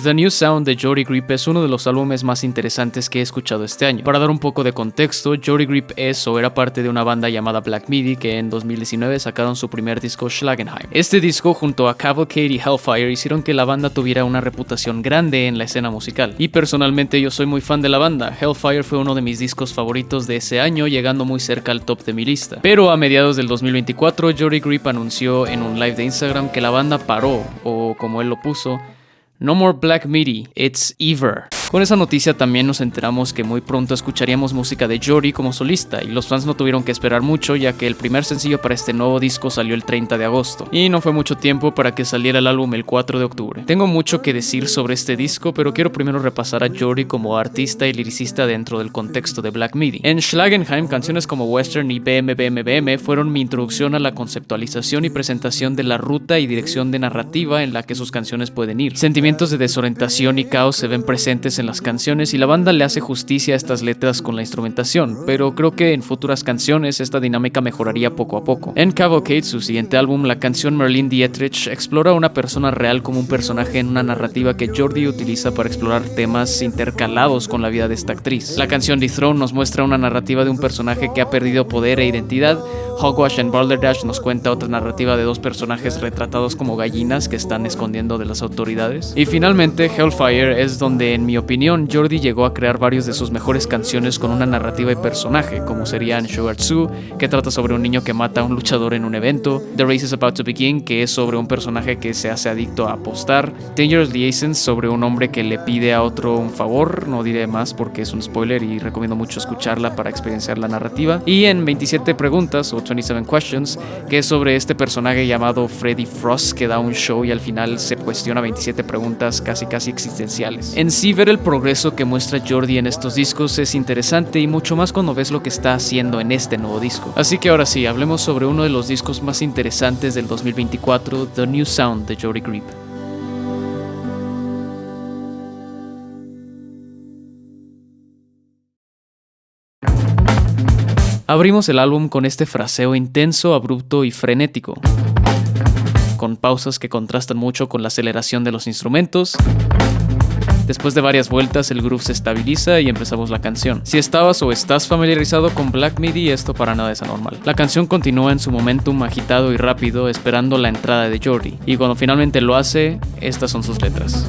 The New Sound de Jordy Grip es uno de los álbumes más interesantes que he escuchado este año. Para dar un poco de contexto, Jordy Grip es o era parte de una banda llamada Black Midi que en 2019 sacaron su primer disco Schlagenheim. Este disco junto a Cavalcade y Hellfire hicieron que la banda tuviera una reputación grande en la escena musical. Y personalmente yo soy muy fan de la banda. Hellfire fue uno de mis discos favoritos de ese año, llegando muy cerca al top de mi lista. Pero a mediados del 2024, Jordy Grip anunció en un live de Instagram que la banda paró, o como él lo puso, "No more Black Midi, it's Ever". Con esa noticia también nos enteramos que muy pronto escucharíamos música de Jordy como solista, y los fans no tuvieron que esperar mucho, ya que el primer sencillo para este nuevo disco salió el 30 de agosto, y no fue mucho tiempo para que saliera el álbum el 4 de octubre. Tengo mucho que decir sobre este disco, pero quiero primero repasar a Jordy como artista y liricista dentro del contexto de Black Midi. En Schlagenheim, canciones como Western y BM fueron mi introducción a la conceptualización y presentación de la ruta y dirección de narrativa en la que sus canciones pueden ir. Sentimientos de desorientación y caos se ven presentes en las canciones y la banda le hace justicia a estas letras con la instrumentación, pero creo que en futuras canciones esta dinámica mejoraría poco a poco. En Cavalcade, su siguiente álbum, la canción Merlin Dietrich explora a una persona real como un personaje en una narrativa que Jordy utiliza para explorar temas intercalados con la vida de esta actriz. La canción Dethrone nos muestra una narrativa de un personaje que ha perdido poder e identidad. Hogwash and Balderdash nos cuenta otra narrativa de dos personajes retratados como gallinas que están escondiendo de las autoridades. Y finalmente, Hellfire es donde, en mi opinión, Jordy llegó a crear varios de sus mejores canciones con una narrativa y personaje, como serían Sugar Tzu, que trata sobre un niño que mata a un luchador en un evento, The Race is About to Begin, que es sobre un personaje que se hace adicto a apostar, Dangerous Liaisons, sobre un hombre que le pide a otro un favor, no diré más porque es un spoiler y recomiendo mucho escucharla para experienciar la narrativa, y en 27 preguntas o 27 Questions, que es sobre este personaje llamado Freddy Frost que da un show y al final se cuestiona 27 preguntas casi existenciales. En sí, ver el progreso que muestra Jordy en estos discos es interesante y mucho más cuando ves lo que está haciendo en este nuevo disco. Así que ahora sí, hablemos sobre uno de los discos más interesantes del 2024, The New Sound de Jordy Grip. Abrimos el álbum con este fraseo intenso, abrupto y frenético, con pausas que contrastan mucho con la aceleración de los instrumentos. Después de varias vueltas, el groove se estabiliza y empezamos la canción. Si estabas o estás familiarizado con Black Midi, esto para nada es anormal. La canción continúa en su momentum agitado y rápido, esperando la entrada de Jordy. Y cuando finalmente lo hace, estas son sus letras.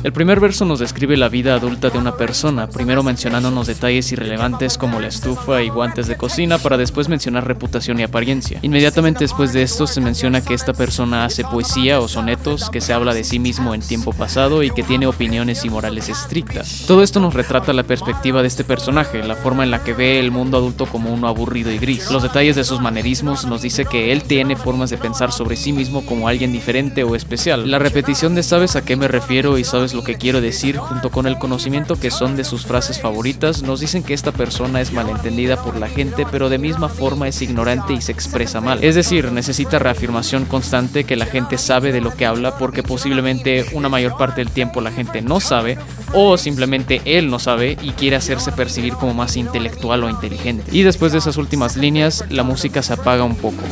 El primer verso nos describe la vida adulta de una persona, primero mencionándonos detalles irrelevantes como la estufa y guantes de cocina, para después mencionar reputación y apariencia. Inmediatamente después de esto se menciona que esta persona hace poesía o sonetos, que se habla de sí mismo en tiempo pasado y que tiene opiniones y morales estrictas. Todo esto nos retrata la perspectiva de este personaje, la forma en la que ve el mundo adulto como uno aburrido y gris. Los detalles de sus manerismos nos dice que él tiene formas de pensar sobre sí mismo como alguien diferente o especial. La repetición de "sabes a qué me refiero" y "sabes lo que quiero decir", junto con el conocimiento que son de sus frases favoritas, nos dicen que esta persona es malentendida por la gente, pero de misma forma es ignorante y se expresa mal. Es decir, necesita reafirmación constante que la gente sabe de lo que habla, porque posiblemente una mayor parte del tiempo la gente no sabe, o simplemente él no sabe y quiere hacerse percibir como más intelectual o inteligente. Y después de esas últimas líneas, la música se apaga un poco.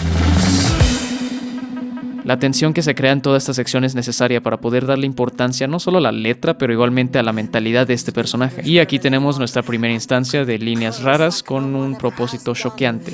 La tensión que se crea en toda esta sección es necesaria para poder darle importancia no solo a la letra, pero igualmente a la mentalidad de este personaje. Y aquí tenemos nuestra primera instancia de líneas raras con un propósito choqueante.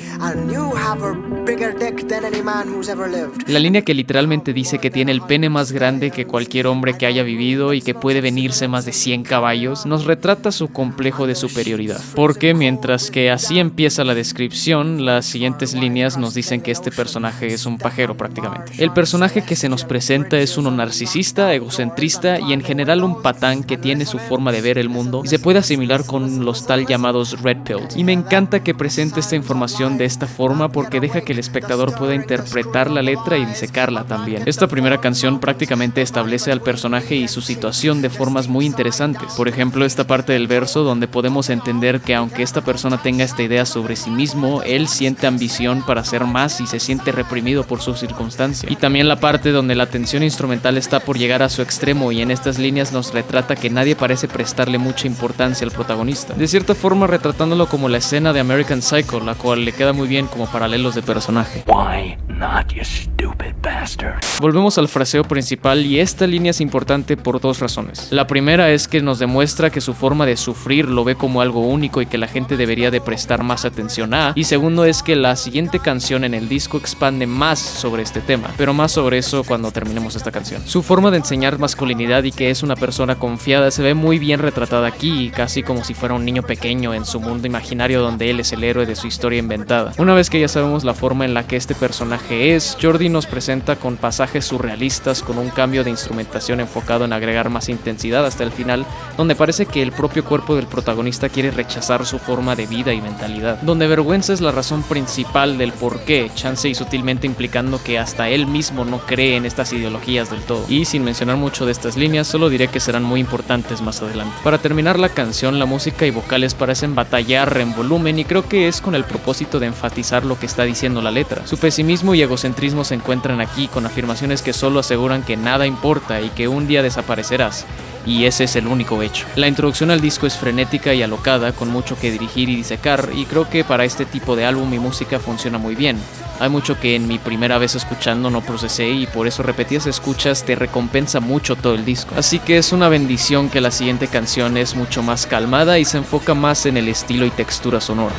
La línea que literalmente dice que tiene el pene más grande que cualquier hombre que haya vivido y que puede venirse más de 100 caballos, nos retrata su complejo de superioridad. Porque mientras que así empieza la descripción, las siguientes líneas nos dicen que este personaje es un pajero prácticamente. El personaje que se nos presenta es uno narcisista, egocentrista y en general un patán que tiene su forma de ver el mundo y se puede asimilar con los tal llamados Red Pills. Y me encanta que presente esta información de esta forma porque deja que el espectador pueda interpretar la letra y disecarla también. Esta primera canción prácticamente establece al personaje y su situación de formas muy interesantes. Por ejemplo, esta parte del verso donde podemos entender que aunque esta persona tenga esta idea sobre sí mismo, él siente ambición para hacer más y se siente reprimido por sus circunstancias. Y también También la parte donde la tensión instrumental está por llegar a su extremo y en estas líneas nos retrata que nadie parece prestarle mucha importancia al protagonista, de cierta forma retratándolo como la escena de American Psycho, la cual le queda muy bien como paralelos de personaje. Why not, you stupid bastard? Volvemos al fraseo principal y esta línea es importante por dos razones. La primera es que nos demuestra que su forma de sufrir lo ve como algo único y que la gente debería de prestar más atención a, y segundo es que la siguiente canción en el disco expande más sobre este tema, pero más sobre eso cuando terminemos esta canción. Su forma de enseñar masculinidad y que es una persona confiada se ve muy bien retratada aquí, casi como si fuera un niño pequeño en su mundo imaginario donde él es el héroe de su historia inventada. Una vez que ya sabemos la forma en la que este personaje es, Jordi nos presenta con pasajes surrealistas con un cambio de instrumentación enfocado en agregar más intensidad hasta el final, donde parece que el propio cuerpo del protagonista quiere rechazar su forma de vida y mentalidad, donde vergüenza es la razón principal del porqué, chance y sutilmente implicando que hasta él mismo no cree en estas ideologías del todo. Y sin mencionar mucho de estas líneas, solo diré que serán muy importantes más adelante. Para terminar la canción, la música y vocales parecen batallar en volumen y creo que es con el propósito de enfatizar lo que está diciendo la letra. Su pesimismo y egocentrismo se encuentran aquí con afirmaciones que solo aseguran que nada importa y que un día desaparecerás. Y ese es el único hecho. La introducción al disco es frenética y alocada, con mucho que dirigir y disecar, y creo que para este tipo de álbum y música funciona muy bien. Hay mucho que en mi primera vez escuchando no procesé y por eso repetidas escuchas te recompensa mucho todo el disco. Así que es una bendición que la siguiente canción es mucho más calmada y se enfoca más en el estilo y textura sonora.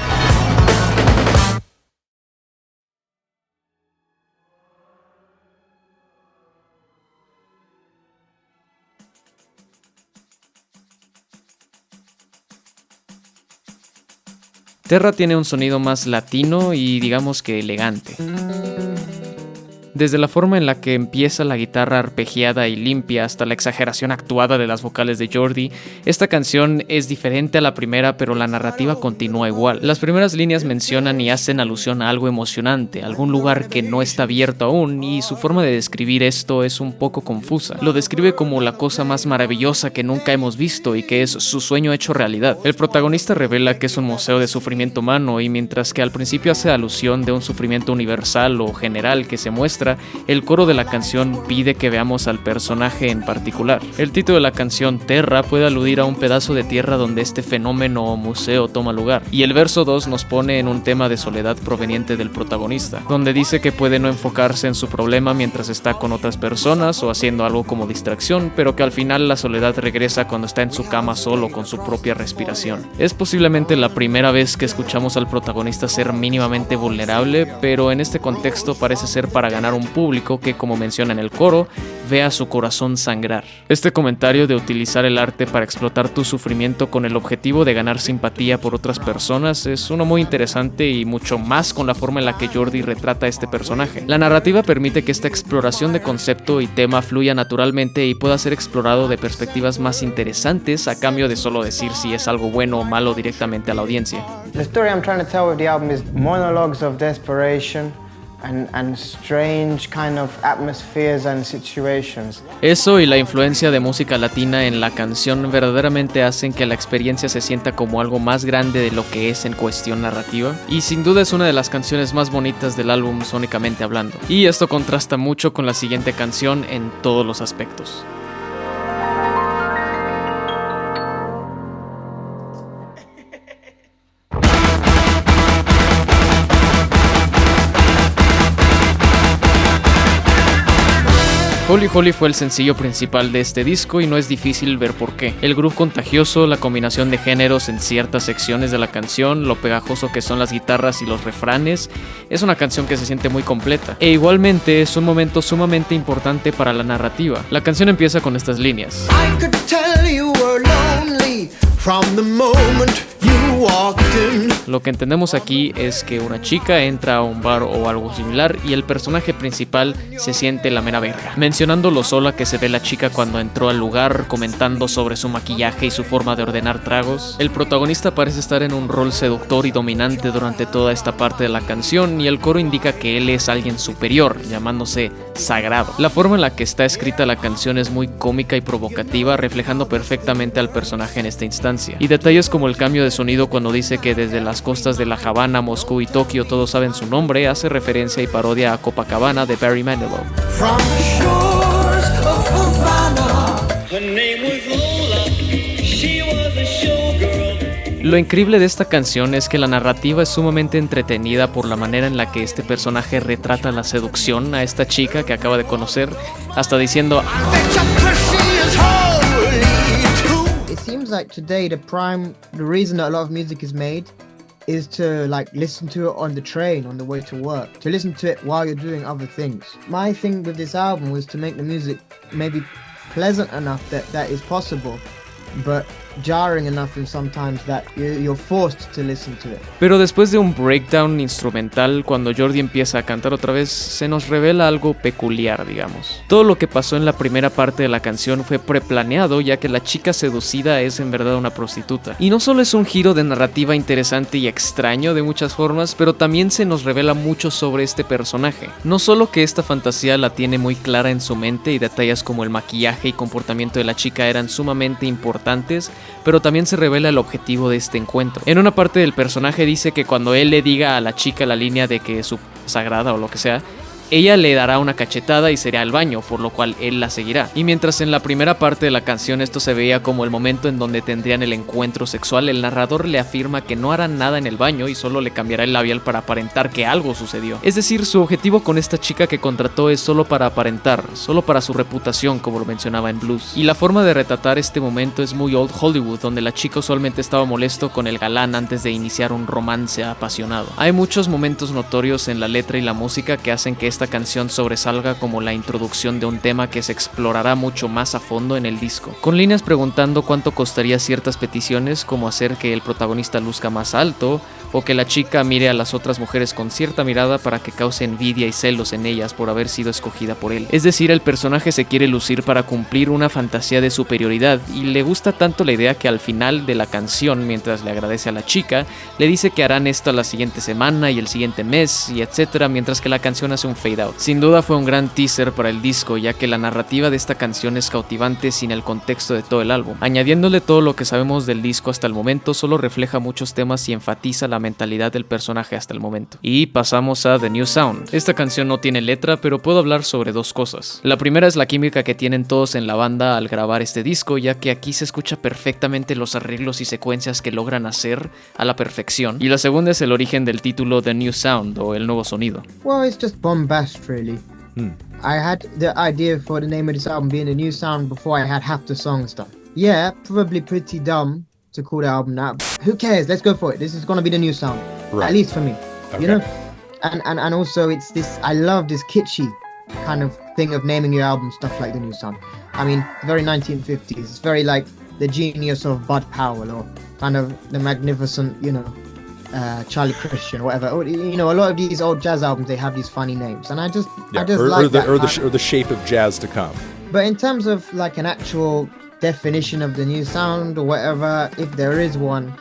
Terra tiene un sonido más latino y digamos que elegante. Desde la forma en la que empieza la guitarra arpegiada y limpia hasta la exageración actuada de las vocales de Jordi, esta canción es diferente a la primera, pero la narrativa continúa igual. Las primeras líneas mencionan y hacen alusión a algo emocionante, algún lugar que no está abierto aún, y su forma de describir esto es un poco confusa. Lo describe como la cosa más maravillosa que nunca hemos visto y que es su sueño hecho realidad. El protagonista revela que es un museo de sufrimiento humano y mientras que al principio hace alusión de un sufrimiento universal o general que se muestra, el coro de la canción pide que veamos al personaje en particular. El título de la canción, Terra, puede aludir a un pedazo de tierra donde este fenómeno o museo toma lugar. Y el verso 2 nos pone en un tema de soledad proveniente del protagonista, donde dice que puede no enfocarse en su problema mientras está con otras personas o haciendo algo como distracción, pero que al final la soledad regresa cuando está en su cama solo con su propia respiración. Es posiblemente la primera vez que escuchamos al protagonista ser mínimamente vulnerable, pero en este contexto parece ser para ganar un público que, como menciona en el coro, vea su corazón sangrar. Este comentario de utilizar el arte para explotar tu sufrimiento con el objetivo de ganar simpatía por otras personas es uno muy interesante y mucho más con la forma en la que Jordi retrata a este personaje. La narrativa permite que esta exploración de concepto y tema fluya naturalmente y pueda ser explorado de perspectivas más interesantes a cambio de solo decir si es algo bueno o malo directamente a la audiencia. The story I'm trying to tell with the album is monologues of desperation and strange kind of atmospheres and situations. Eso y la influencia de música latina en la canción verdaderamente hacen que la experiencia se sienta como algo más grande de lo que es en cuestión narrativa, y sin duda es una de las canciones más bonitas del álbum sónicamente hablando, y esto contrasta mucho con la siguiente canción en todos los aspectos. Holy Holy fue el sencillo principal de este disco y no es difícil ver por qué. El groove contagioso, la combinación de géneros en ciertas secciones de la canción, lo pegajoso que son las guitarras y los refranes, es una canción que se siente muy completa. E igualmente es un momento sumamente importante para la narrativa. La canción empieza con estas líneas. I could tell you were lonely from the moment you walked in. Lo que entendemos aquí es que una chica entra a un bar o algo similar y el personaje principal se siente la mera verga, mencionando lo sola que se ve la chica cuando entró al lugar, comentando sobre su maquillaje y su forma de ordenar tragos. El protagonista parece estar en un rol seductor y dominante durante toda esta parte de la canción y el coro indica que él es alguien superior, llamándose sagrado. La forma en la que está escrita la canción es muy cómica y provocativa, reflejando perfectamente al personaje en esta instancia, y detalles como el cambio de sonido sentido cuando dice que desde las costas de La Habana, Moscú y Tokio todos saben su nombre, hace referencia y parodia a Copacabana de Barry Manilow. From the shores of Havana. Her name was Lola. She was a showgirl. Lo increíble de esta canción es que la narrativa es sumamente entretenida por la manera en la que este personaje retrata la seducción a esta chica que acaba de conocer, hasta diciendo It seems like today the reason that a lot of music is made is to like listen to it on the train on the way to work, to listen to it while you're doing other things. My thing with this album was to make the music maybe pleasant enough that is possible, but jarring enough and sometimes that you're forced to listen to it. Pero después de un breakdown instrumental, cuando Jordi empieza a cantar otra vez, se nos revela algo peculiar, digamos. Todo lo que pasó en la primera parte de la canción fue preplaneado, ya que la chica seducida es en verdad una prostituta. Y no solo es un giro de narrativa interesante y extraño de muchas formas, pero también se nos revela mucho sobre este personaje. No solo que esta fantasía la tiene muy clara en su mente y detalles como el maquillaje y comportamiento de la chica eran sumamente importantes, pero también se revela el objetivo de este encuentro. En una parte del personaje dice que cuando él le diga a la chica la línea de que es su sagrada o lo que sea, ella le dará una cachetada y se irá al baño, por lo cual él la seguirá. Y mientras en la primera parte de la canción esto se veía como el momento en donde tendrían el encuentro sexual, el narrador le afirma que no hará nada en el baño y solo le cambiará el labial para aparentar que algo sucedió. Es decir, su objetivo con esta chica que contrató es solo para aparentar, solo para su reputación, como lo mencionaba en Blues. Y la forma de retratar este momento es muy old Hollywood, donde la chica usualmente estaba molesto con el galán antes de iniciar un romance apasionado. Hay muchos momentos notorios en la letra y la música que hacen que esta canción sobresalga como la introducción de un tema que se explorará mucho más a fondo en el disco, con líneas preguntando cuánto costaría ciertas peticiones, como hacer que el protagonista luzca más alto, o que la chica mire a las otras mujeres con cierta mirada para que cause envidia y celos en ellas por haber sido escogida por él. Es decir, el personaje se quiere lucir para cumplir una fantasía de superioridad, y le gusta tanto la idea que al final de la canción, mientras le agradece a la chica, le dice que harán esto la siguiente semana y el siguiente mes, y etcétera, mientras que la canción hace un fade out. Sin duda fue un gran teaser para el disco, ya que la narrativa de esta canción es cautivante sin el contexto de todo el álbum. Añadiéndole todo lo que sabemos del disco hasta el momento, solo refleja muchos temas y enfatiza la mentalidad del personaje hasta el momento. Y pasamos a The New Sound. Esta canción no tiene letra, pero puedo hablar sobre dos cosas. La primera es la química que tienen todos en la banda al grabar este disco, ya que aquí se escucha perfectamente los arreglos y secuencias que logran hacer a la perfección. Y la segunda es el origen del título The New Sound, o el nuevo sonido. Well, it's just bombast, really. I had the idea for the name of this album being a new sound before I had half the songs done. Yeah, probably pretty dumb to call the album that. Who cares? Let's go for it. This is gonna be the new sound, Right. at least for me. Okay. You know, and also it's this. I love this kitschy kind of thing of naming your album stuff like the new sound. I mean, very 1950s. It's very like the genius of Bud Powell or kind of the magnificent, you know, Charlie Christian or whatever. Or, you know, a lot of these old jazz albums, they have these funny names, and I just like that. Or the shape of jazz to come. But in terms of like an actual definition of the new sound or whatever, if there is one,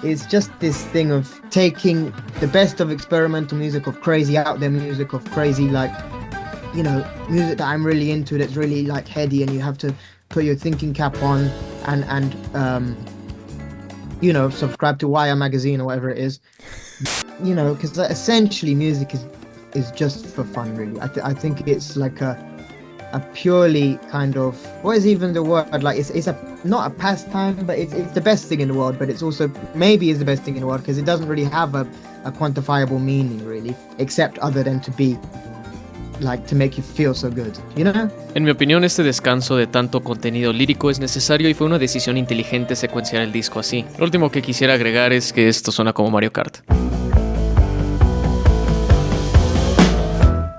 it's just this thing of taking the best of experimental music, of crazy out there music, of crazy like, you know, music that I'm really into, that's really like heady, and you have to put your thinking cap on and you know, subscribe to Wire magazine or whatever it is, you know, because essentially music is just for fun, really. I think it's like a purely kind of, what is even the word, like it's a not a pastime, but it's the best thing in the world, but it's also maybe is the best thing in the world because it doesn't really have a quantifiable meaning, really, except other than to be like to make you feel so good, you know? En mi opinión, este descanso de tanto contenido lírico es necesario y fue una decisión inteligente secuenciar el disco así. Lo último que quisiera agregar es que esto suena como Mario Kart.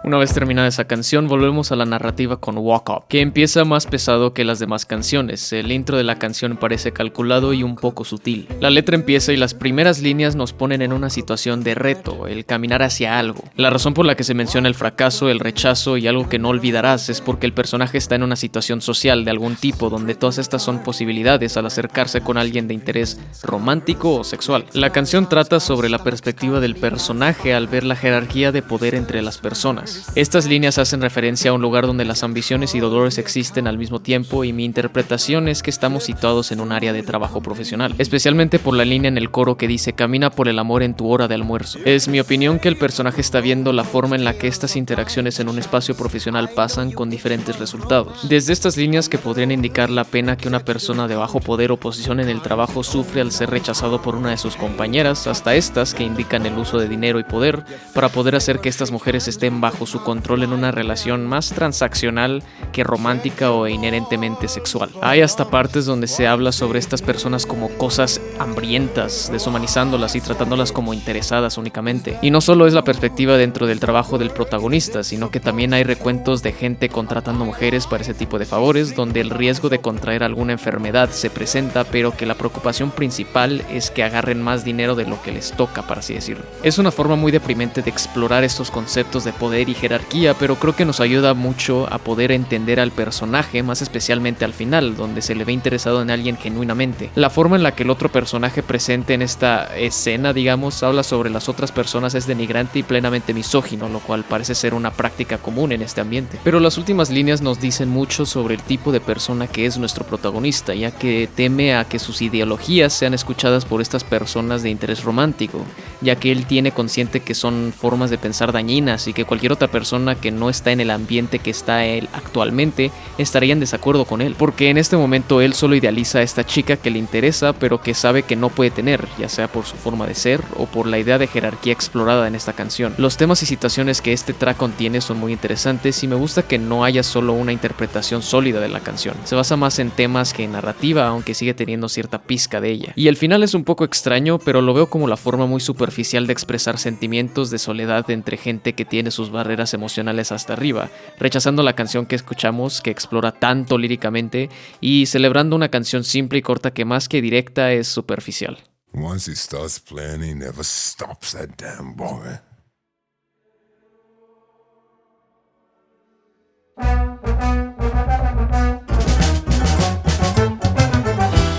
Una vez terminada esa canción, volvemos a la narrativa con Walk Up, que empieza más pesado que las demás canciones. El intro de la canción parece calculado y un poco sutil. La letra empieza y las primeras líneas nos ponen en una situación de reto, el caminar hacia algo. La razón por la que se menciona el fracaso, el rechazo y algo que no olvidarás es porque el personaje está en una situación social de algún tipo donde todas estas son posibilidades al acercarse con alguien de interés romántico o sexual. La canción trata sobre la perspectiva del personaje al ver la jerarquía de poder entre las personas. ambientes. Estas líneas hacen referencia a un lugar donde las ambiciones y dolores existen al mismo tiempo, y mi interpretación es que estamos situados en un área de trabajo profesional, especialmente por la línea en el coro que dice camina por el amor en tu hora de almuerzo. Es mi opinión que el personaje está viendo la forma en la que estas interacciones en un espacio profesional pasan con diferentes resultados. Desde estas líneas que podrían indicar la pena que una persona de bajo poder o posición en el trabajo sufre al ser rechazado por una de sus compañeras, hasta estas que indican el uso de dinero y poder para poder hacer que estas mujeres estén bajo su control en una relación más transaccional que romántica o inherentemente sexual. Hay hasta partes donde se habla sobre estas personas como cosas hambrientas, deshumanizándolas y tratándolas como interesadas únicamente. Y no solo es la perspectiva dentro del trabajo del protagonista, sino que también hay recuentos de gente contratando mujeres para ese tipo de favores, donde el riesgo de contraer alguna enfermedad se presenta, pero que la preocupación principal es que agarren más dinero de lo que les toca, para así decirlo. Es una forma muy deprimente de explorar estos conceptos de poder y jerarquía, pero creo que nos ayuda mucho a poder entender al personaje, más especialmente al final, donde se le ve interesado en alguien genuinamente. La forma en la que el otro personaje presente en esta escena, digamos, habla sobre las otras personas es denigrante y plenamente misógino, lo cual parece ser una práctica común en este ambiente. Pero las últimas líneas nos dicen mucho sobre el tipo de persona que es nuestro protagonista, ya que teme a que sus ideologías sean escuchadas por estas personas de interés romántico, ya que él tiene consciente que son formas de pensar dañinas y que cualquier otra persona que no está en el ambiente que está él actualmente estaría en desacuerdo con él, porque en este momento él solo idealiza a esta chica que le interesa pero que sabe que no puede tener, ya sea por su forma de ser o por la idea de jerarquía explorada en esta canción. Los temas y situaciones que este track contiene son muy interesantes y me gusta que no haya solo una interpretación sólida de la canción. Se basa más en temas que en narrativa, aunque sigue teniendo cierta pizca de ella. Y el final es un poco extraño, pero lo veo como la forma muy superficial de expresar sentimientos de soledad entre gente que tiene sus barreras emocionales hasta arriba, rechazando la canción que escuchamos que explora tanto líricamente y celebrando una canción simple y corta que más que directa es superficial. Once he starts playing, he never stops, that damn boy.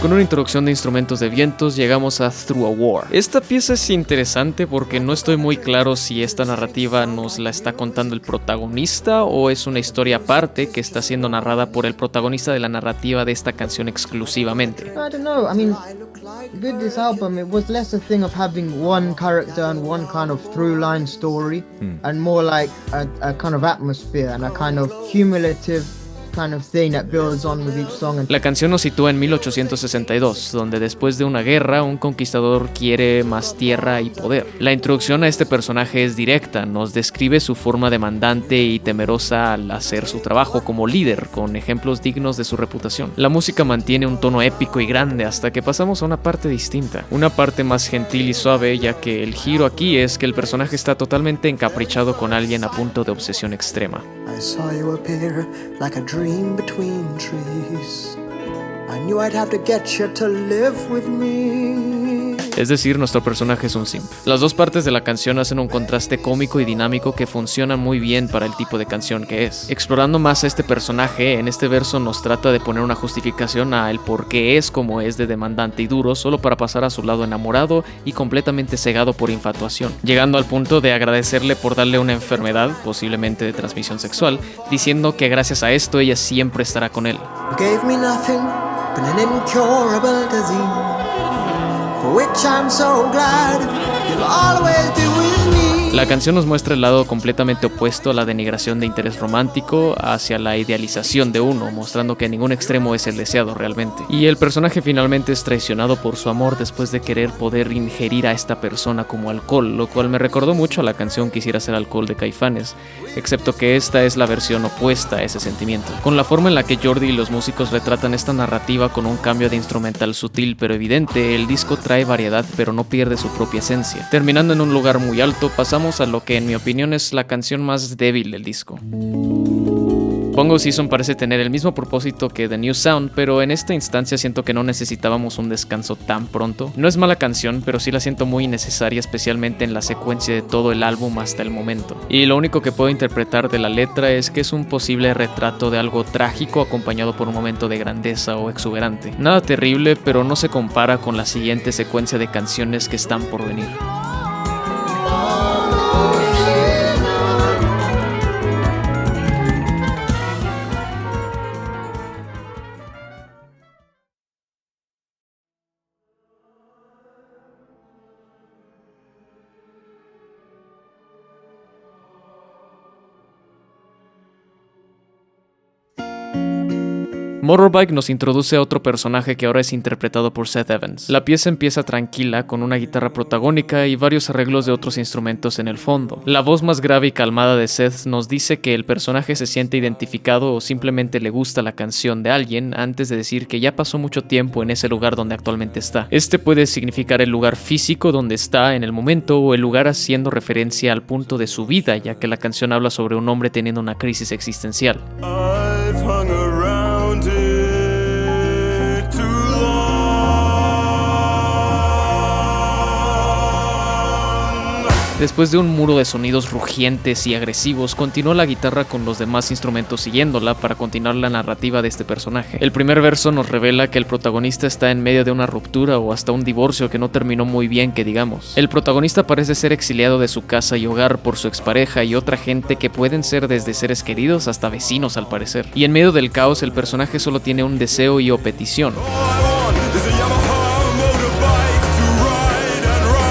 Con una introducción de instrumentos de vientos llegamos a Through a War. Esta pieza es interesante porque no estoy muy claro si esta narrativa nos la está contando el protagonista o es una historia aparte que está siendo narrada por el protagonista de la narrativa de esta canción exclusivamente. I don't know. I mean, with this album, it was less a thing of having one character and one kind of through line story, and more like a kind of atmosphere and a kind of cumulative kind of thing that builds on with each song. La canción nos sitúa en 1862, donde después de una guerra, un conquistador quiere más tierra y poder. La introducción a este personaje es directa, nos describe su forma demandante y temerosa al hacer su trabajo como líder, con ejemplos dignos de su reputación. La música mantiene un tono épico y grande hasta que pasamos a una parte distinta, una parte más gentil y suave, ya que el giro aquí es que el personaje está totalmente encaprichado con alguien a punto de obsesión extrema. I saw you appear like a dream between trees. I knew I'd have to get you to live with me. Es decir, nuestro personaje es un simp. Las dos partes de la canción hacen un contraste cómico y dinámico que funciona muy bien para el tipo de canción que es. Explorando más a este personaje, en este verso nos trata de poner una justificación a el por qué es como es de demandante y duro, solo para pasar a su lado enamorado y completamente cegado por infatuación, llegando al punto de agradecerle por darle una enfermedad, posiblemente de transmisión sexual, diciendo que gracias a esto ella siempre estará con él. You gave me nothing but an incurable disease, for which I'm so glad you'll always be with me. La canción nos muestra el lado completamente opuesto a la denigración de interés romántico hacia la idealización de uno, mostrando que ningún extremo es el deseado realmente. Y el personaje finalmente es traicionado por su amor después de querer poder ingerir a esta persona como alcohol, lo cual me recordó mucho a la canción Quisiera ser alcohol de Caifanes, excepto que esta es la versión opuesta a ese sentimiento. Con la forma en la que Jordi y los músicos retratan esta narrativa con un cambio de instrumental sutil pero evidente, el disco trae variedad pero no pierde su propia esencia. Terminando en un lugar muy alto, pasamos a lo que en mi opinión es la canción más débil del disco. Bongo Season parece tener el mismo propósito que The New Sound, pero en esta instancia siento que no necesitábamos un descanso tan pronto. No es mala canción, pero sí la siento muy innecesaria, especialmente en la secuencia de todo el álbum hasta el momento. Y lo único que puedo interpretar de la letra es que es un posible retrato de algo trágico acompañado por un momento de grandeza o exuberante. Nada terrible, pero no se compara con la siguiente secuencia de canciones que están por venir. Motorbike nos introduce a otro personaje que ahora es interpretado por Seth Evans. La pieza empieza tranquila con una guitarra protagónica y varios arreglos de otros instrumentos en el fondo. La voz más grave y calmada de Seth nos dice que el personaje se siente identificado o simplemente le gusta la canción de alguien antes de decir que ya pasó mucho tiempo en ese lugar donde actualmente está. Este puede significar el lugar físico donde está en el momento o el lugar haciendo referencia al punto de su vida, ya que la canción habla sobre un hombre teniendo una crisis existencial. I've hung around it too long. Después de un muro de sonidos rugientes y agresivos, continúa la guitarra con los demás instrumentos siguiéndola para continuar la narrativa de este personaje. El primer verso nos revela que el protagonista está en medio de una ruptura o hasta un divorcio que no terminó muy bien, que digamos. El protagonista parece ser exiliado de su casa y hogar por su expareja y otra gente que pueden ser desde seres queridos hasta vecinos al parecer. Y en medio del caos el personaje solo tiene un deseo y o petición. All I want is a Yamaha motorbike to ride and ride and ride.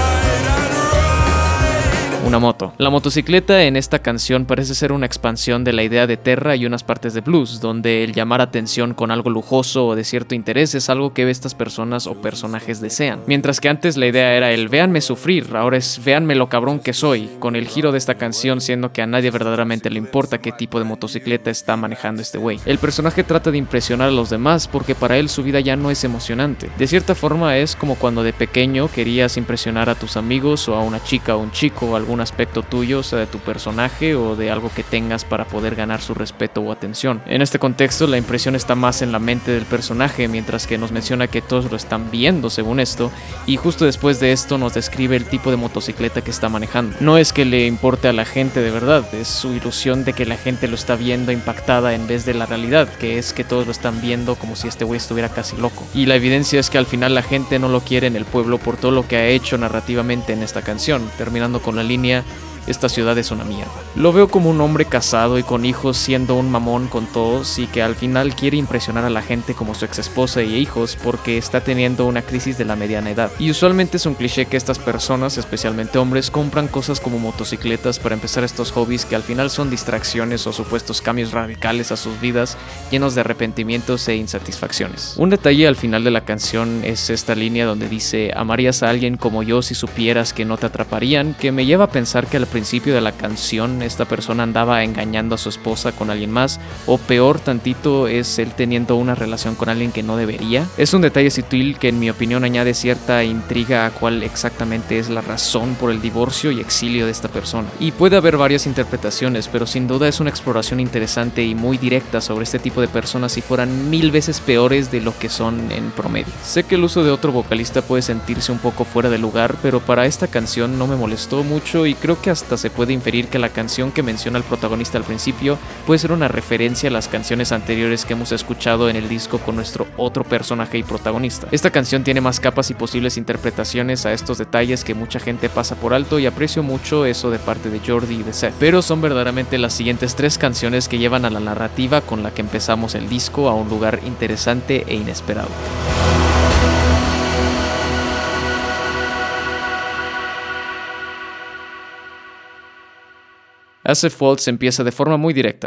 Una moto. La motocicleta en esta canción parece ser una expansión de la idea de Terra y unas partes de blues, donde el llamar atención con algo lujoso o de cierto interés es algo que estas personas o personajes desean. Mientras que antes la idea era el véanme sufrir, ahora es véanme lo cabrón que soy, con el giro de esta canción siendo que a nadie verdaderamente le importa qué tipo de motocicleta está manejando este güey. El personaje trata de impresionar a los demás porque para él su vida ya no es emocionante. De cierta forma es como cuando de pequeño querías impresionar a tus amigos o a una chica o un chico o algún aspecto tuyo, o sea, de tu personaje o de algo que tengas para poder ganar su respeto o atención. En este contexto, la impresión está más en la mente del personaje, mientras que nos menciona que todos lo están viendo según esto, y justo después de esto nos describe el tipo de motocicleta que está manejando. No es que le importe a la gente de verdad, es su ilusión de que la gente lo está viendo impactada en vez de la realidad, que es que todos lo están viendo como si este güey estuviera casi loco. Y la evidencia es que al final la gente no lo quiere en el pueblo por todo lo que ha hecho narrativamente en esta canción, terminando con la línea: esta ciudad es una mierda. Lo veo como un hombre casado y con hijos siendo un mamón con todos y que al final quiere impresionar a la gente como su ex esposa y hijos porque está teniendo una crisis de la mediana edad. Y usualmente es un cliché que estas personas, especialmente hombres, compran cosas como motocicletas para empezar estos hobbies que al final son distracciones o supuestos cambios radicales a sus vidas llenos de arrepentimientos e insatisfacciones. Un detalle al final de la canción es esta línea donde dice: amarías a alguien como yo si supieras que no te atraparían, que me lleva a pensar que al principio de la canción esta persona andaba engañando a su esposa con alguien más, o peor tantito es él teniendo una relación con alguien que no debería. Es un detalle sutil que en mi opinión añade cierta intriga a cuál exactamente es la razón por el divorcio y exilio de esta persona. Y puede haber varias interpretaciones, pero sin duda es una exploración interesante y muy directa sobre este tipo de personas si fueran 1000 veces peores de lo que son en promedio. Sé que el uso de otro vocalista puede sentirse un poco fuera de lugar, pero para esta canción no me molestó mucho y creo que hasta se puede inferir que la canción que menciona el protagonista al principio puede ser una referencia a las canciones anteriores que hemos escuchado en el disco con nuestro otro personaje y protagonista. Esta canción tiene más capas y posibles interpretaciones a estos detalles que mucha gente pasa por alto y aprecio mucho eso de parte de Jordi y de Seth, pero son verdaderamente las siguientes 3 canciones que llevan a la narrativa con la que empezamos el disco a un lugar interesante e inesperado. Asaph Waltz empieza de forma muy directa.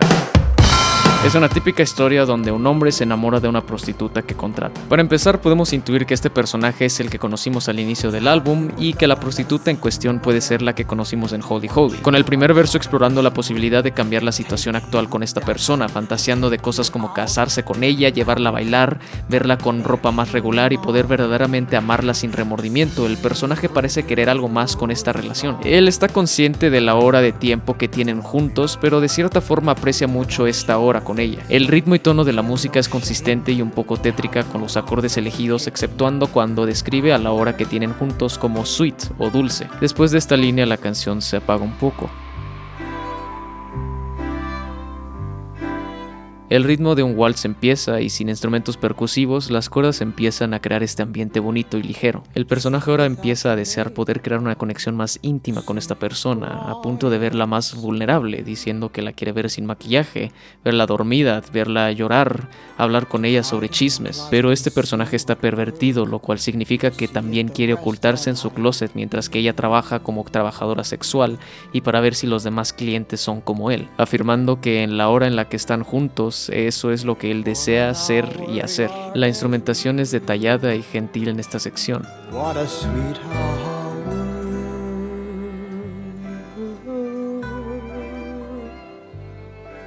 Es una típica historia donde un hombre se enamora de una prostituta que contrata. Para empezar, podemos intuir que este personaje es el que conocimos al inicio del álbum y que la prostituta en cuestión puede ser la que conocimos en Holy Holy, con el primer verso explorando la posibilidad de cambiar la situación actual con esta persona, fantaseando de cosas como casarse con ella, llevarla a bailar, verla con ropa más regular y poder verdaderamente amarla sin remordimiento. El personaje parece querer algo más con esta relación. Él está consciente de la hora de tiempo que tienen juntos, pero de cierta forma aprecia mucho esta hora con ella. El ritmo y tono de la música es consistente y un poco tétrica con los acordes elegidos, exceptuando cuando describe a la hora que tienen juntos como sweet o dulce. Después de esta línea la canción se apaga un poco. El ritmo de un waltz empieza y sin instrumentos percusivos, las cuerdas empiezan a crear este ambiente bonito y ligero. El personaje ahora empieza a desear poder crear una conexión más íntima con esta persona, a punto de verla más vulnerable, diciendo que la quiere ver sin maquillaje, verla dormida, verla llorar, hablar con ella sobre chismes. Pero este personaje está pervertido, lo cual significa que también quiere ocultarse en su closet mientras que ella trabaja como trabajadora sexual y para ver si los demás clientes son como él, afirmando que en la hora en la que están juntos hijos, eso es lo que él desea ser y hacer. La instrumentación es detallada y gentil en esta sección. What a sweetheart.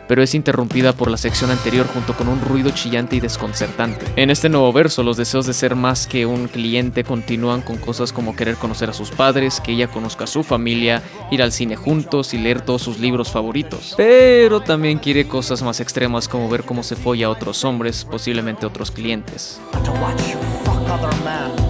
Pero es interrumpida por la sección anterior junto con un ruido chillante y desconcertante. En este nuevo verso, los deseos de ser más que un cliente continúan con cosas como querer conocer a sus padres, que ella conozca a su familia, ir al cine juntos y leer todos sus libros favoritos. Pero también quiere cosas más extremas como ver cómo se folla a otros hombres, posiblemente otros clientes.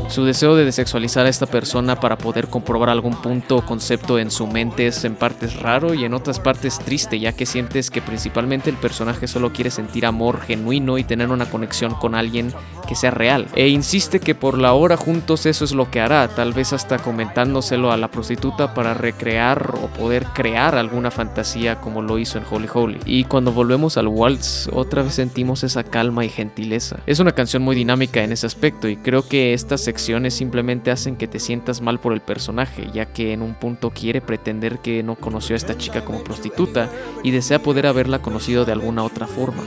Su deseo de desexualizar a esta persona para poder comprobar algún punto o concepto en su mente es en partes raro y en otras partes triste, ya que sientes que principalmente el personaje solo quiere sentir amor genuino y tener una conexión con alguien que sea real. E insiste que por la hora juntos eso es lo que hará, tal vez hasta comentándoselo a la prostituta para recrear o poder crear alguna fantasía como lo hizo en Holy Holy. Y cuando volvemos al waltz, otra vez sentimos esa calma y gentileza. Es una canción muy dinámica en ese aspecto y creo que estas secciones simplemente hacen que te sientas mal por el personaje, ya que en un punto quiere pretender que no conoció a esta chica como prostituta y desea poder haberla conocido de alguna otra forma.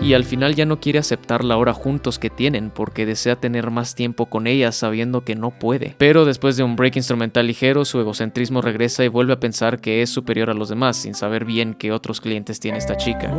Y al final ya no quiere aceptar la hora juntos que tienen porque desea tener más tiempo con ella sabiendo que no puede. Pero después de un break instrumental ligero, su egocentrismo regresa y vuelve a pensar que es superior a los demás sin saber bien qué otros clientes tiene esta chica.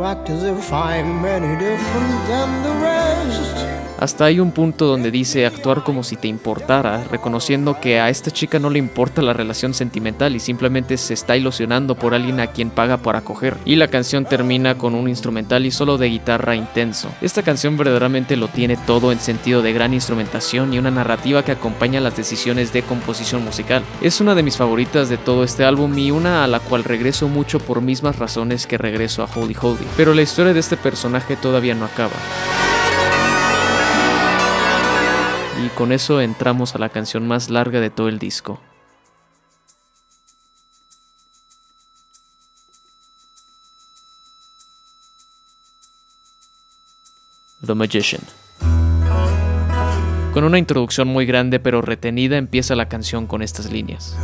Hasta hay un punto donde dice actuar como si te importara, reconociendo que a esta chica no le importa la relación sentimental y simplemente se está ilusionando por alguien a quien paga para coger. Y la canción termina con un instrumental y solo de guitarra intenso. Esta canción verdaderamente lo tiene todo en sentido de gran instrumentación y una narrativa que acompaña las decisiones de composición musical. Es una de mis favoritas de todo este álbum y una a la cual regreso mucho por mismas razones que regreso a Holy Holy. Pero la historia de este personaje todavía no acaba. Y con eso entramos a la canción más larga de todo el disco. The Magician. Con una introducción muy grande pero retenida empieza la canción con estas líneas.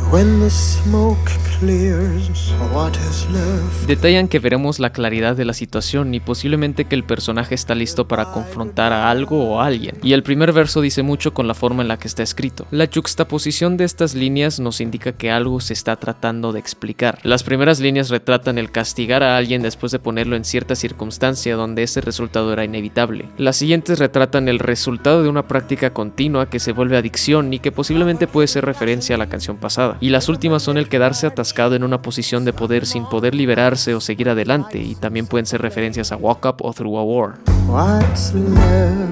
Detallan que veremos la claridad de la situación y posiblemente que el personaje está listo para confrontar a algo o a alguien. Y el primer verso dice mucho con la forma en la que está escrito. La yuxtaposición de estas líneas nos indica que algo se está tratando de explicar. Las primeras líneas retratan el castigar a alguien después de ponerlo en cierta circunstancia donde ese resultado era inevitable. Las siguientes retratan el resultado de una práctica continua que se vuelve adicción y que posiblemente puede ser referencia a la canción pasada. Y las últimas son el quedarse atascado en una posición de poder sin poder liberarse o seguir adelante, y también pueden ser referencias a Walk Up o Through a War.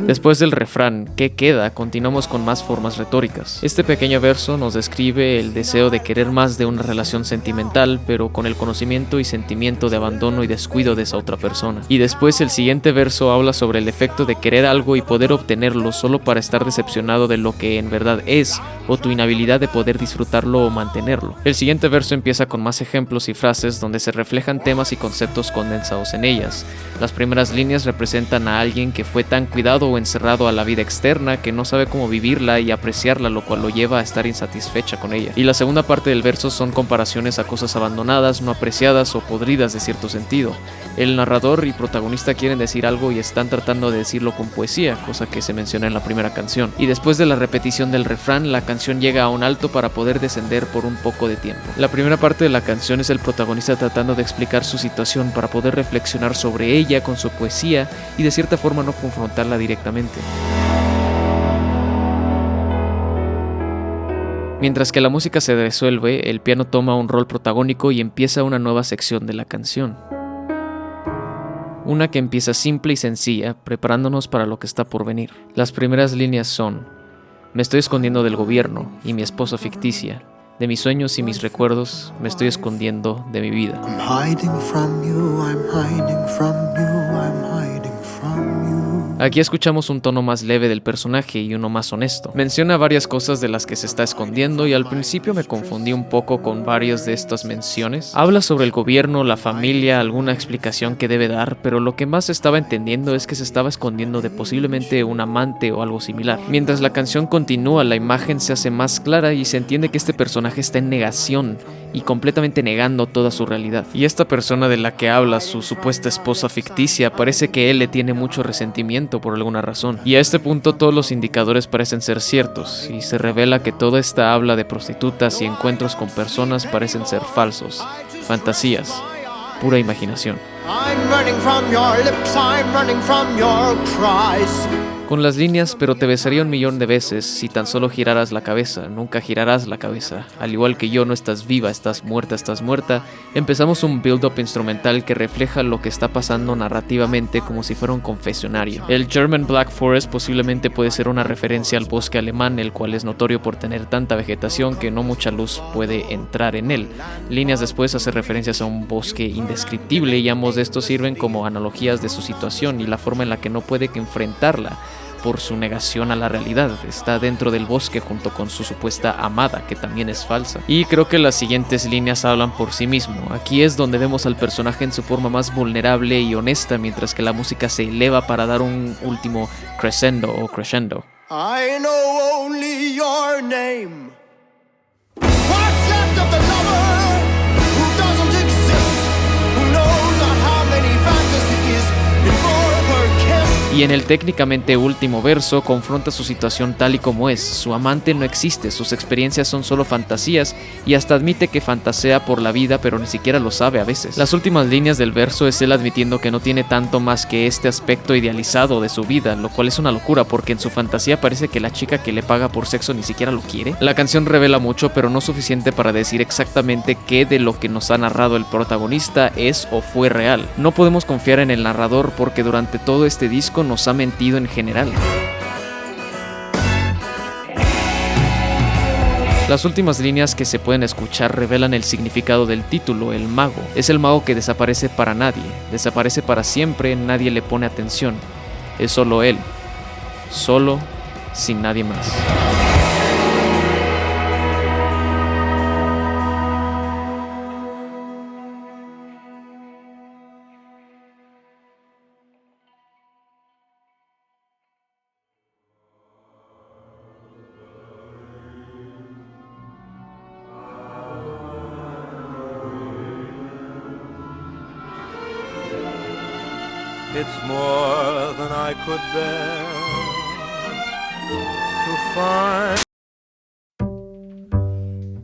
Después del refrán, ¿qué queda?, continuamos con más formas retóricas. Este pequeño verso nos describe el deseo de querer más de una relación sentimental, pero con el conocimiento y sentimiento de abandono y descuido de esa otra persona. Y después el siguiente verso habla sobre el efecto de querer algo y poder obtenerlo solo para estar decepcionado de lo que en verdad es, o tu inhabilidad de poder disfrutarlo o mantenerlo. El siguiente verso empieza con más ejemplos y frases donde se reflejan temas y conceptos condensados en ellas. Las primeras líneas representan a alguien que fue tan cuidado o encerrado a la vida externa que no sabe cómo vivirla y apreciarla, lo cual lo lleva a estar insatisfecha con ella. Y la segunda parte del verso son comparaciones a cosas abandonadas, no apreciadas o podridas de cierto sentido. El narrador y protagonista quieren decir algo y están tratando de decirlo con poesía, cosa que se menciona en la primera canción. Y después de la repetición del refrán, la canción llega a un alto para poder descender por un poco de tiempo. La primera parte de la canción es el protagonista tratando de explicar su situación para poder reflexionar sobre ella con su poesía y de cierta forma no confrontarla directamente. Mientras que la música se resuelve, el piano toma un rol protagónico y empieza una nueva sección de la canción. Una que empieza simple y sencilla, preparándonos para lo que está por venir. Las primeras líneas son: me estoy escondiendo del gobierno y mi esposa ficticia. De mis sueños y mis recuerdos me estoy escondiendo de mi vida. I'm hiding from you, I'm hiding from you, I'm hiding from you. Aquí escuchamos un tono más leve del personaje y uno más honesto. Menciona varias cosas de las que se está escondiendo y al principio me confundí un poco con varias de estas menciones. Habla sobre el gobierno, la familia, alguna explicación que debe dar, pero lo que más estaba entendiendo es que se estaba escondiendo de posiblemente un amante o algo similar. Mientras la canción continúa, la imagen se hace más clara y se entiende que este personaje está en negación y completamente negando toda su realidad. Y esta persona de la que habla, su supuesta esposa ficticia, parece que él le tiene mucho resentimiento por alguna razón. Y a este punto todos los indicadores parecen ser ciertos, y se revela que toda esta habla de prostitutas y encuentros con personas parecen ser falsos, fantasías, pura imaginación. I'm running from your lips, I'm running from your cries. Con las líneas, pero te besaría 1.000.000 de veces si tan solo giraras la cabeza, nunca girarás la cabeza. Al igual que yo, no estás viva, estás muerta. Empezamos un build-up instrumental que refleja lo que está pasando narrativamente como si fuera un confesionario. El German Black Forest posiblemente puede ser una referencia al bosque alemán, el cual es notorio por tener tanta vegetación que no mucha luz puede entrar en él. Líneas después hace referencias a un bosque indescriptible y ambos de estos sirven como analogías de su situación y la forma en la que no puede que enfrentarla por su negación a la realidad. Está dentro del bosque junto con su supuesta amada, que también es falsa. Y creo que las siguientes líneas hablan por sí mismo. Aquí es donde vemos al personaje en su forma más vulnerable y honesta, mientras que la música se eleva para dar un último crescendo o crescendo. I know only your name. What's left of the lover who doesn't exist, who knows not how many fantasies involve her kiss. Y en el técnicamente último verso confronta su situación tal y como es. Su amante no existe, sus experiencias son solo fantasías y hasta admite que fantasea por la vida, pero ni siquiera lo sabe a veces. Las últimas líneas del verso es él admitiendo que no tiene tanto más que este aspecto idealizado de su vida, lo cual es una locura porque en su fantasía parece que la chica que le paga por sexo ni siquiera lo quiere. La canción revela mucho, pero no suficiente para decir exactamente qué de lo que nos ha narrado el protagonista es o fue real. No podemos confiar en el narrador porque durante todo este disco nos ha mentido en general. Las últimas líneas que se pueden escuchar revelan el significado del título, el mago. Es el mago que desaparece para nadie, desaparece para siempre, nadie le pone atención. Es solo él, solo, sin nadie más. It's more than I could bear to find.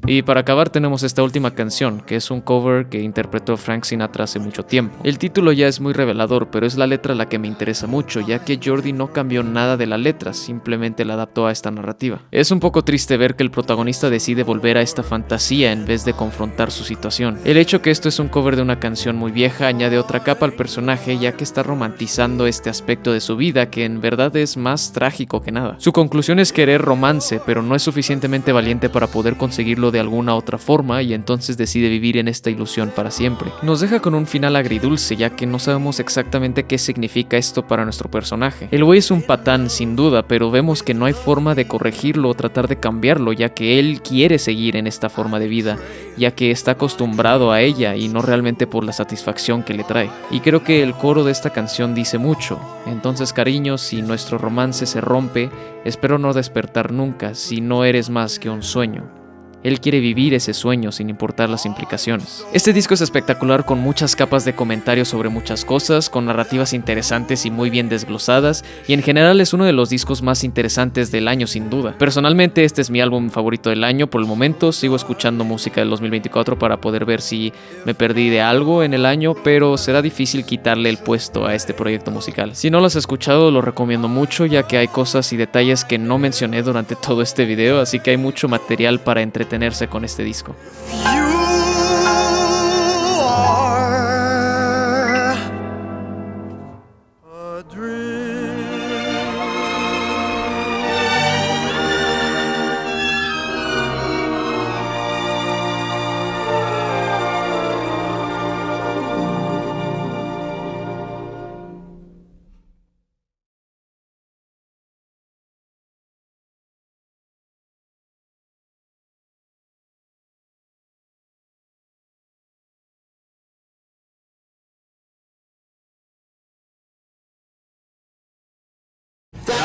Y para acabar tenemos esta última canción, que es un cover que interpretó Frank Sinatra hace mucho tiempo. El título ya es muy revelador, pero es la letra la que me interesa mucho, ya que Jordi no cambió nada de la letra, simplemente la adaptó a esta narrativa. Es un poco triste ver que el protagonista decide volver a esta fantasía en vez de confrontar su situación. El hecho que esto es un cover de una canción muy vieja añade otra capa al personaje, ya que está romantizando este aspecto de su vida que en verdad es más trágico que nada. Su conclusión es querer romance, pero no es suficientemente valiente para poder conseguirlo de alguna otra forma y entonces decide vivir en esta ilusión para siempre. Nos deja con un final agridulce, ya que no sabemos exactamente qué significa esto para nuestro personaje. El güey es un patán sin duda, pero vemos que no hay forma de corregirlo o tratar de cambiarlo, ya que él quiere seguir en esta forma de vida, ya que está acostumbrado a ella y no realmente por la satisfacción que le trae. Y creo que el coro de esta canción dice mucho. Entonces, cariño, si nuestro romance se rompe, espero no despertar nunca, si no eres más que un sueño. Él quiere vivir ese sueño sin importar las implicaciones. Este disco es espectacular, con muchas capas de comentarios sobre muchas cosas, con narrativas interesantes y muy bien desglosadas, y en general es uno de los discos más interesantes del año sin duda. Personalmente este es mi álbum favorito del año por el momento. Sigo escuchando música del 2024 para poder ver si me perdí de algo en el año, pero será difícil quitarle el puesto a este proyecto musical. Si no lo has escuchado, lo recomiendo mucho, ya que hay cosas y detalles que no mencioné durante todo este video, así que hay mucho material para entretenerse con este disco.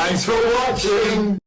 Thanks for watching.